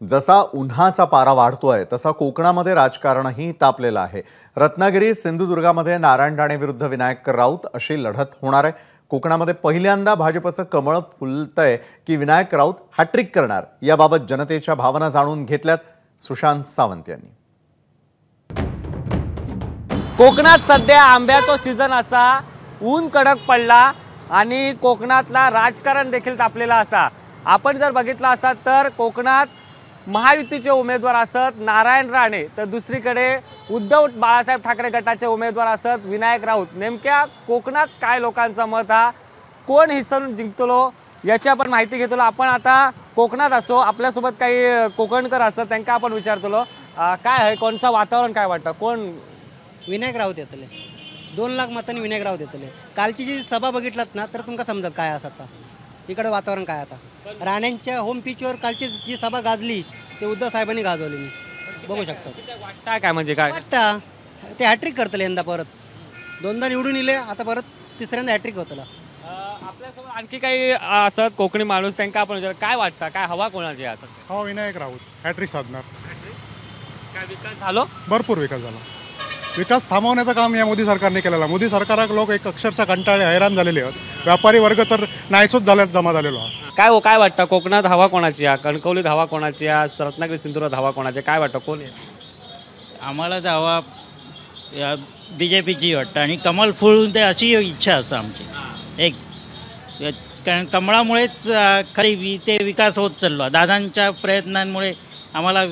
जसा उन्हाचा पारा वाढतोय तसा कोकणामध्ये राजकारणही तापलेलं आहे। रत्नागिरी सिंधुदुर्गामध्ये नारायण राणे विरुद्ध विनायक राऊत अशी लढत होणार आहे। कोकणामध्ये पहिल्यांदा भाजपचं कमळ फुलतंय की विनायक राऊत हॅट्रिक करणार, याबाबत जनतेच्या भावना जाणून घेतल्यात सुशांत सावंत यांनी। कोकणात सध्या आंब्याचा सीजन असा, ऊन कडक पडला आणि कोकणातला राजकारण देखील तापलेला असा। आपण जर बघितलं असत तर कोकणात महायुतीचे उमेदवार असत नारायण राणे, तर दुसरीकडे उद्धव बाळासाहेब ठाकरे गटाचे उमेदवार असत विनायक राऊत। नेमक्या कोकणात काय लोकांचं मत हा, कोण हिसरून जिंकतलो याची आपण माहिती घेतलो। आपण आता कोकणात असो, आपल्यासोबत काही कोकणकर असतात, त्यांना आपण विचारतलो काय आहे, कोणचं वातावरण काय वाटतं, कोण विनायक राऊत येतले 2 लाख मतांनी विनायक राऊत येतले। कालची जी सभा बघितलात ना तर तुमका समजत काय असं आता इकडे वातावरण काय। आता राण्यांच्या होम पिचवर कालची जी सभा गाजली ते उद्धव साहेबांनी गाजवली, मी बघू शकतो। वाटतं काय म्हणजे काय वाटतं ते हॅट्रिक करतले यंदा, परत 2दा निवडून इले, आता परत तिसऱ्यांदा हॅट्रिक होतला। आपल्यासोबत आणखी काही असं कोकणी माणूस, त्यांना आपण विचार काय वाटतं, काय हवा कोणाची असं? हो, विनायक राऊत हॅट्रिक साधणार। काय विकास झालो? भरपूर विकास झाला। विकास थांबवण्याचं काम या मोदी सरकारने केलेला। मोदी सरकारात लोक एक अक्षरशः कंटाळे हैराण झालेले आहेत। व्यापारी वर्ग तर नाहीसोच झाल्यात, जमा झालेलो आहे। काय वाटतं कोकणात हवा कोणाची आहे, कणकवलीत हवा कोणाची आहे, रत्नागिरी सिंधुदुर्गात हवा कोणाची, काय वाटतं कोण आहे? आम्हाला तर हवा BJPची वाटतं आणि कमल फुलून ते अशी इच्छा असते आमची एक, कारण कमळामुळेच खरी ते विकास होत चाललो। दादांच्या प्रयत्नांमुळे आम्हाला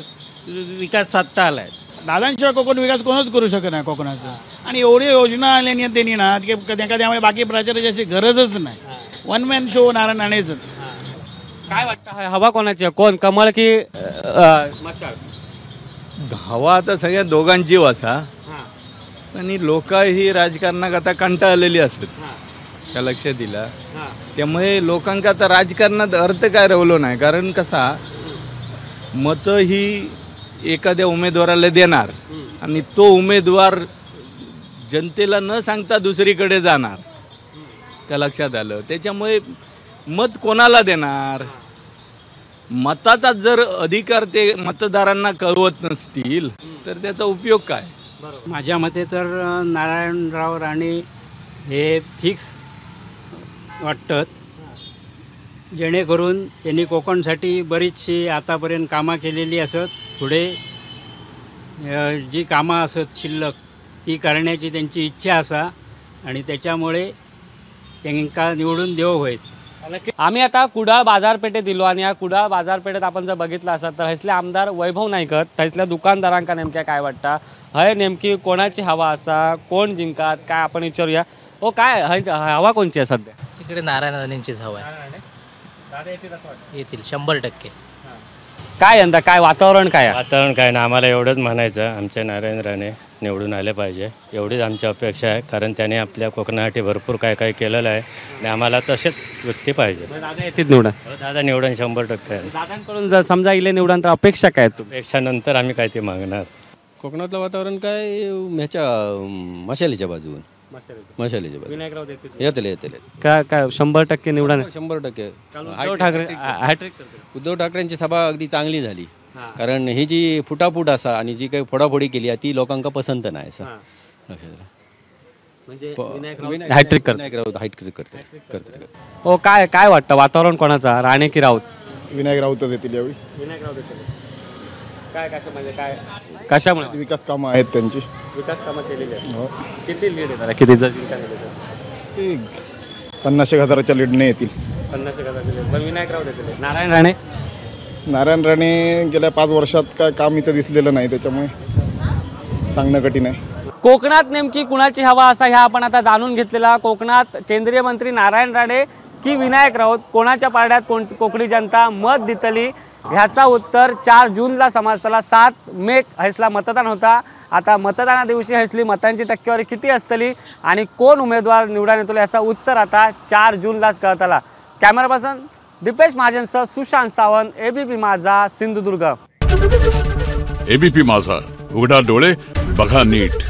विकास साधता आला आहे। दादांशिवाय कोकण विकास कोणच करू शकत नाही कोकणाचा, आणि एवढी योजना आल्या त्यांनी ना की त्यामुळे बाकी प्रचाराची अशी गरजच नाही। वन मॅन शो नारायण राणेच। काय वाटतं हवा कोणाची आहे, कोण कमळ की मशाल? हवा आता सगळ्या दोघांची वासा, आणि लोक ही राजकारणात आता कंटाळलेली असत त्या लक्षात दिला। त्यामुळे लोकांका आता राजकारणात अर्थ काय राहिलो नाही, कारण कसा मत ही एखाद्या उमेदवाराला देणार आणि तो उमेदवार जनतेला न सांगता दुसरीकडे जाणार, त्या लक्षात आलं। त्याच्यामुळे मत कोणाला देणार, मताचा जर अधिकार ते मतदारांना कळवत नसतील तर त्याचा उपयोग काय? माझ्या मते तर नारायणराव राणे हे फिक्स वाटतात, जेणेकरून त्यांनी कोकणसाठी बरीचशी आतापर्यंत कामं केलेली असत। पुढे जी कामं असत शिल्लक ती करण्याची त्यांची इच्छा असा, आणि त्याच्यामुळे त्यांना निवडून देव होईल। आम्ही आता कुडाळ बाजारपेठेत दिलो, आणि या कुडाळ बाजारपेठेत आपण जर बघितलं असत तर हैसले आमदार वैभव नाईकर, थैसल्या दुकानदारांका नेमक्या काय वाटतं, हय नेमकी कोणाची हवा असा, कोण जिंकात, काय आपण विचारूया। हो, काय हवा कोणची आहे सध्या? इकडे नारायण राणेंचीच हवा आहे। येतील 100%। काय यंदा काय वातावरण काय आहे? वातावरण काय ना, आम्हाला एवढंच म्हणायचं, आमच्या नारायण राणे निवडून आले पाहिजे, एवढीच आमची अपेक्षा आहे। कारण त्याने आपल्या कोकणासाठी भरपूर काय काय केलेलं आहे आणि आम्हाला तसेच व्यक्ती पाहिजे। दादा येतील निवडून? दादा निवडून 100% आहे। दादांकडून जर समजा इले निवडून तर अपेक्षा काय आहेत? अपेक्षा नंतर आम्ही काय ते मागणार। कोकणातलं वातावरण काय ह्याच्या मशालीच्या बाजून, मशालीच्या बाजून विनायक राऊत येतले काय 100% निवडून? 100%। उद्धव ठाकरे हॅट्रिक करतील। उद्धव ठाकरेंची सभा अगदी चांगली झाली, कारण ही जी फुटाफूट असा आणि जी काही फोडाफोडी केली ती लोकांना पसंत नाही असा लक्षात। म्हणजे हॅट्रिक करते। हो, काय वाटतं वातावरण कोणाचा, राणे की राऊत? विनायक राऊतच येतील यावेळी। विनायक राऊत येतील। काय कसं म्हणजे काय कशामुळे? विकास कामं आहेत त्यांची, विकास कामं केलेली आहेत। किती लीड आहे, किती जर जिंका 50,000च्या लीडने येतील। 50,000 पण विनायक राऊत येतील। नारायण राणे गेल्या 5 वर्षात काय काम इथं दिसलेलं नाही, त्याच्यामुळे सांगणं कठीण आहे। कोकणात नेमकी कुणाची हवा असा ह्या आपण आता जाणून घेतलेला। कोकणात केंद्रीय मंत्री नारायण राणे की विनायक राऊत, कोणाच्या पारड्यात कोकणी जनता मत दितली ह्याचा उत्तर 4 जूनला समजतला। 7 मे हैसला मतदान होता। आता मतदाना दिवशी हैसली मतांची टक्केवारी किती असतली आणि कोण उमेदवार निवडून येतो याचा उत्तर आता 4 जूनलाच कळतला। कॅमेरा पर्सन दीपेश महाजनसह सुशांत सावंत, ABP माझा, सिंधुदुर्ग। ABP माझा, उघडा डोळे बघा नीट।